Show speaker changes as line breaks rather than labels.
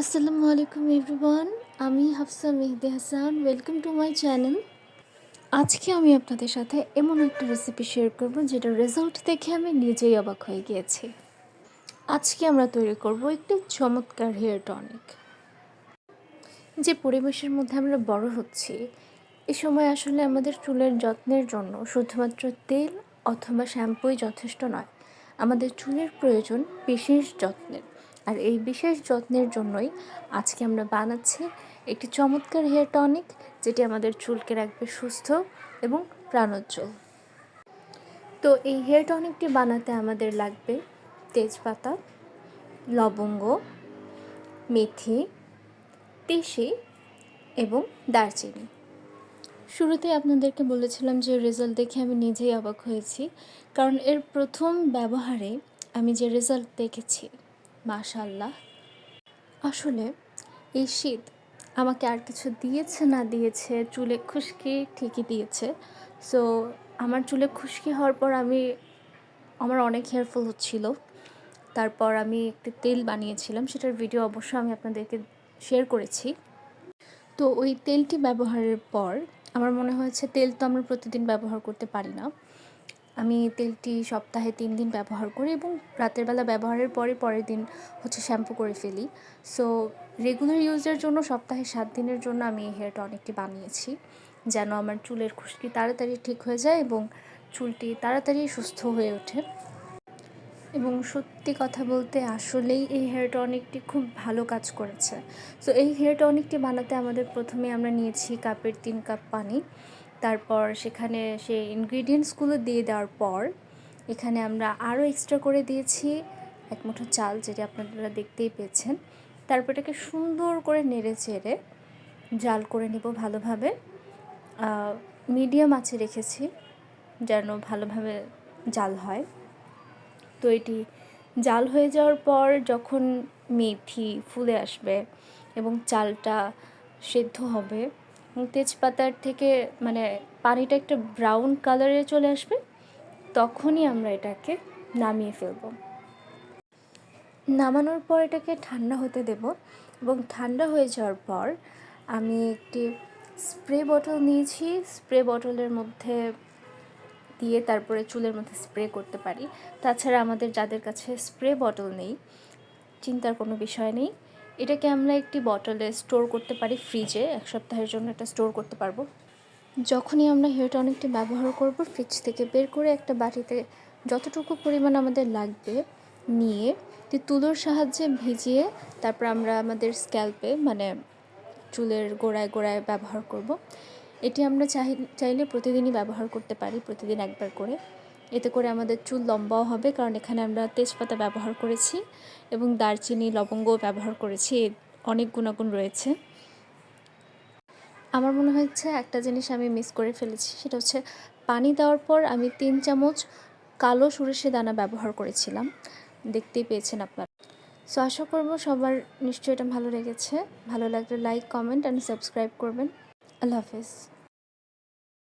আসসালামু আলাইকুম এভরিওয়ান। আমি Hafsa Mehedi Hasan. Welcome to my channel. আজকে আমি আপনাদের সাথে এমন একটা রেসিপি শেয়ার করব যেটার রেজাল্ট দেখে আমি নিজেই অবাক হয়ে গিয়েছি। আজকে আমরা তৈরি করব একটি চমৎকার হেয়ার টনিক। যে পরিবেশের মধ্যে আমরা বড় হচ্ছি, এ সময় আসলে আমাদের চুলের যত্নের জন্য শুধুমাত্র তেল অথবা শ্যাম্পুই যথেষ্ট নয়। আমাদের চুলের প্রয়োজন বিশেষ যত্নের। আর এই বিশেষ যত্নের জন্যই আজকে আমরা বানাচ্ছি একটি চমৎকার হেয়ার টনিক, যেটি আমাদের চুলকে রাখবে সুস্থ এবং প্রাণোজ্জ্বল। তো এই হেয়ার টনিকটি বানাতে আমাদের লাগবে তেজপাতা, লবঙ্গ, মেথি, তিসি এবং দারচিনি। শুরুতে আপনাদেরকে বলেছিলাম যে রেজাল্ট দেখে আমি নিজেই অবাক হয়েছি, কারণ এর প্রথম ব্যবহারে আমি যে রেজাল্ট দেখেছি, মাশাআল্লাহ। আসলে এই শীত আমাকে আর কিছু দিয়েছে না দিয়েছে, চুলে খুশকি ঠিকই দিয়েছে। সো আমার চুলে খুশকি হওয়ার পর আমার অনেক হেয়ারফল হচ্ছিল। তারপর আমি একটি তেল বানিয়েছিলাম, সেটার ভিডিও অবশ্য আমি আপনাদেরকে শেয়ার করেছি। তো ওই তেলটি ব্যবহারের পর আমার মনে হয়েছে তেল তো আমরা প্রতিদিন ব্যবহার করতে পারি না। আমি তেলটি সপ্তাহে 3 দিন ব্যবহার করি এবং রাতের বেলা ব্যবহারের পরের দিন শ্যাম্পু করে ফেলি। সো রেগুলার ইউজের জন্য সপ্তাহে 7 দিনের জন্য আমি এই হেয়ার টনিকটি বানিয়েছি, যেন আমার চুলের খুশকি তাড়াতাড়ি ঠিক হয়ে যায় এবং চুলটি তাড়াতাড়ি সুস্থ হয়ে ওঠে। এবং সত্যি কথা বলতে আসলেই এই হেয়ার টনিকটি খুব ভালো কাজ করেছে। সো এই হেয়ার টনিকটি বানাতে আমাদের প্রথমে আমরা নিয়েছি কাপের 3 কাপ পানি। তারপর সেখানে সেই ইনগ্রিডিয়েন্টসগুলো দিয়ে দেওয়ার পর এখানে আমরা আরও এক্সট্রা করে দিয়েছি 1 মুঠো চাল, যেটা আপনারা দেখতেই পেয়েছেন। তারপর এটাকে সুন্দর করে নেড়ে চেড়ে জাল করে নেব ভালোভাবে। মিডিয়াম আঁচে রেখেছি যেন ভালোভাবে জাল হয়। তো এটি জাল হয়ে যাওয়ার পর যখন মেথি ফুলে আসবে এবং চালটা সেদ্ধ হবে, তেজপাতার থেকে পানিটা একটা ব্রাউন কালারে চলে আসবে, তখনই আমরা এটাকে নামিয়ে ফেলব। নামানোর পর এটাকে ঠান্ডা হতে দেব এবং ঠান্ডা হয়ে যাওয়ার পর আমি একটি স্প্রে বটল নিয়েছি। স্প্রে বটলের মধ্যে দিয়ে তারপরে চুলের মধ্যে স্প্রে করতে পারি। তাছাড়া আমাদের যাদের কাছে স্প্রে বটল নেই, চিন্তার কোনো বিষয় নেই। এটাকে আমরা একটি বটলে স্টোর করতে পারি, ফ্রিজে 1 সপ্তাহের জন্য এটা স্টোর করতে পারবো। যখনই আমরা হেয়ার টনিকটি ব্যবহার করব, ফ্রিজ থেকে বের করে একটা বাটিতে যতটুকু পরিমাণ আমাদের লাগবে নিয়ে তুলোর সাহায্যে ভিজিয়ে তারপর আমরা আমাদের স্ক্যাল্পে চুলের গোড়ায় গোড়ায় ব্যবহার করব। এটি আমরা চাইলে প্রতিদিনই ব্যবহার করতে পারি, প্রতিদিন একবার করে। এতে করে আমাদের চুল লম্বাও হবে, কারণ এখানে আমরা তেজপাতা ব্যবহার করেছি এবং দারচিনি, লবঙ্গও ব্যবহার করেছি। অনেক গুণাগুণ রয়েছে। আমার মনে হচ্ছে একটা জিনিস আমি মিস করে ফেলেছি, সেটা হচ্ছে পানি দেওয়ার পর আমি 3 চামচ কালো সরিষা দানা ব্যবহার করেছিলাম, দেখতেই পেয়েছেন আপনারা। সো আশা করব সবার নিশ্চয়ই এটা ভালো লেগেছে। ভালো লাগলে লাইক, কমেন্ট অ্যান্ড সাবস্ক্রাইব করবেন। আল্লাহ হাফেজ।